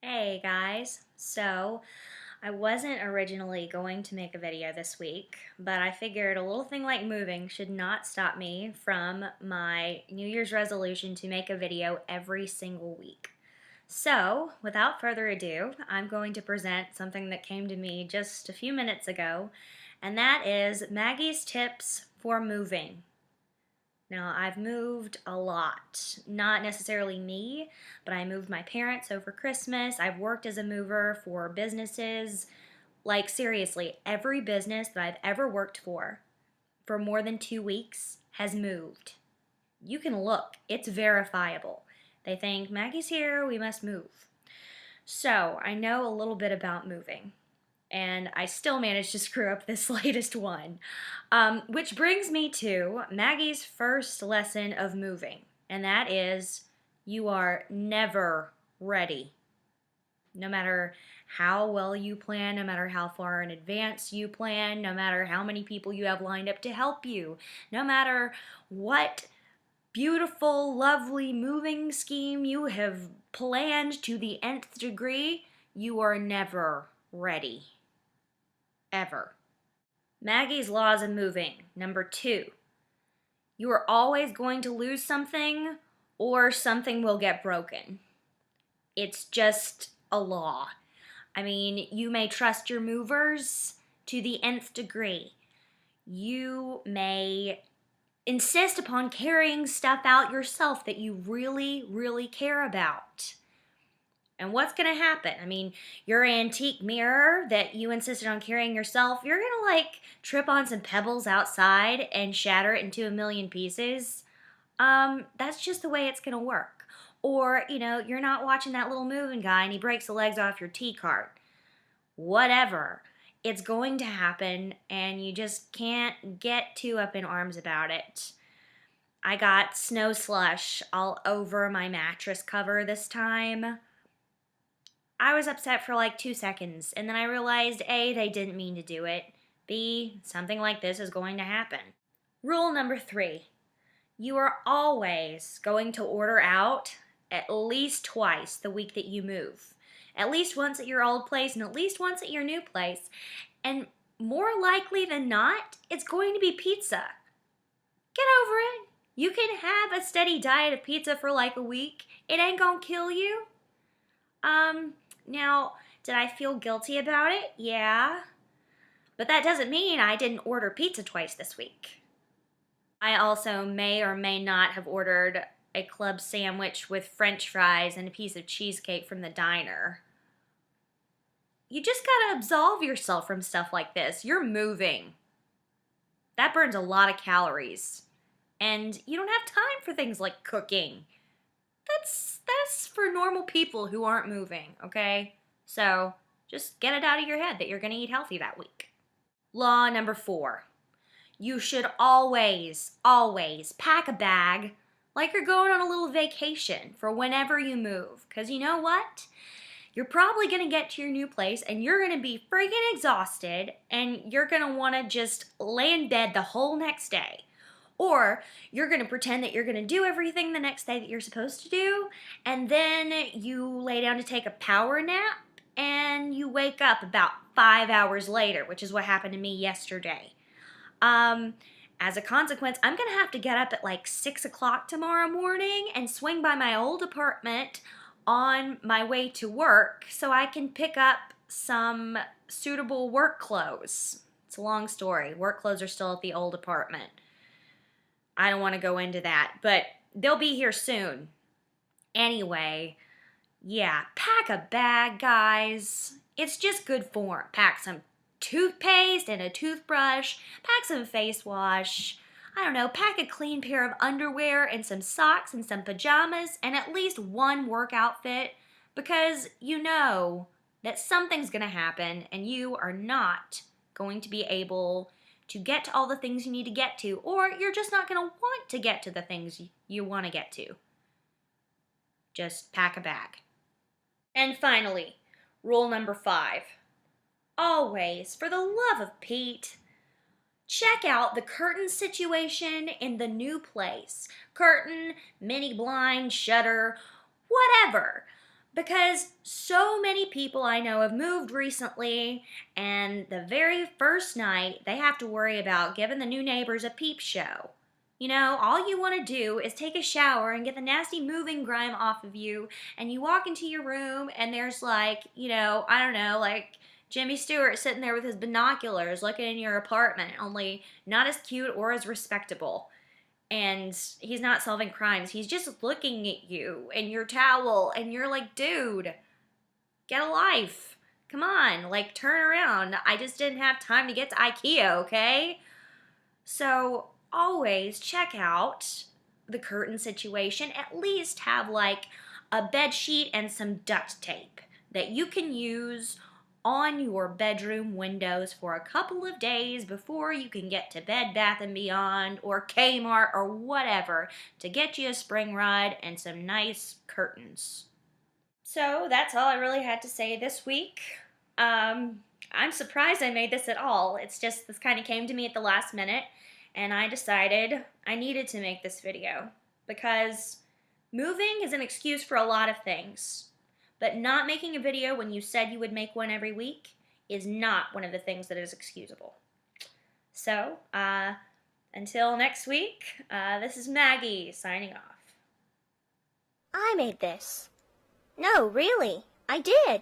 Hey guys, so I wasn't originally going to make a video this week, but I figured a little thing like moving should not stop me from my New Year's resolution to make a video every single week. So, without further ado, I'm going to present something that came to me just a few minutes ago, and that is Maggie's tips for moving. Now, I've moved a lot. Not necessarily me, but I moved my parents over Christmas. I've worked as a mover for businesses. Like, seriously, every business that I've ever worked for more than 2 weeks has moved. You can look, it's verifiable. They think, Maggie's here, we must move. So, I know a little bit about moving. And I still managed to screw up this latest one. Which brings me to Maggie's first lesson of moving, and that is you are never ready. No matter how well you plan, no matter how far in advance you plan, no matter how many people you have lined up to help you, no matter what beautiful, lovely moving scheme you have planned to the nth degree, you are never ready. Ever. Maggie's laws of moving. Number 2, you are always going to lose something or something will get broken. It's just a law. I mean, you may trust your movers to the nth degree. You may insist upon carrying stuff out yourself that you really, really care about. And what's going to happen? I mean, your antique mirror that you insisted on carrying yourself, you're going to like trip on some pebbles outside and shatter it into a million pieces. That's just the way it's going to work. Or, you're not watching that little moving guy and he breaks the legs off your tea cart. Whatever. It's going to happen and you just can't get too up in arms about it. I got snow slush all over my mattress cover this time. I was upset for like 2 seconds, and then I realized A, they didn't mean to do it. B, something like this is going to happen. Rule number 3, you are always going to order out at least twice the week that you move. At least once at your old place and at least once at your new place. And more likely than not, it's going to be pizza. Get over it. You can have a steady diet of pizza for like a week. It ain't gonna kill you. Now, did I feel guilty about it? Yeah. But that doesn't mean I didn't order pizza twice this week. I also may or may not have ordered a club sandwich with french fries and a piece of cheesecake from the diner. You just gotta absolve yourself from stuff like this. You're moving. That burns a lot of calories. And you don't have time for things like cooking. That's for normal people who aren't moving, okay? So just get it out of your head that you're going to eat healthy that week. Law number 4. You should always, always pack a bag like you're going on a little vacation for whenever you move. Because you know what? You're probably going to get to your new place and you're going to be freaking exhausted and you're going to want to just lay in bed the whole next day. Or you're going to pretend that you're going to do everything the next day that you're supposed to do, and then you lay down to take a power nap, and you wake up about 5 hours later, which is what happened to me yesterday. As a consequence, I'm going to have to get up at like 6 o'clock tomorrow morning and swing by my old apartment on my way to work so I can pick up some suitable work clothes. It's a long story. Work clothes are still at the old apartment. I don't want to go into that, but they'll be here soon. Anyway, yeah, pack a bag, guys. It's just good form. Pack some toothpaste and a toothbrush. Pack some face wash. I don't know, pack a clean pair of underwear and some socks and some pajamas and at least one work outfit because you know that something's going to happen and you are not going to be able to get to all the things you need to get to, or you're just not going to want to get to the things you want to get to. Just pack a bag. And finally, rule number 5. Always, for the love of Pete, check out the curtain situation in the new place. Curtain, mini blind, shutter, whatever. Because so many people I know have moved recently, and the very first night they have to worry about giving the new neighbors a peep show. You know, all you want to do is take a shower and get the nasty moving grime off of you, and you walk into your room and there's like, I don't know, like Jimmy Stewart sitting there with his binoculars looking in your apartment, only not as cute or as respectable. And he's not solving crimes. He's just looking at you and your towel, and you're like, dude, get a life. Come on, like, turn around. I just didn't have time to get to IKEA, okay? So always check out the curtain situation. At least have like a bed sheet and some duct tape that you can use on your bedroom windows for a couple of days before you can get to Bed Bath & Beyond or Kmart or whatever to get you a spring ride and some nice curtains. So that's all I really had to say this week. I'm surprised I made this at all. It's just this kind of came to me at the last minute, and I decided I needed to make this video because moving is an excuse for a lot of things. But not making a video when you said you would make one every week is not one of the things that is excusable. So, until next week, this is Maggie signing off. I made this. No, really, I did.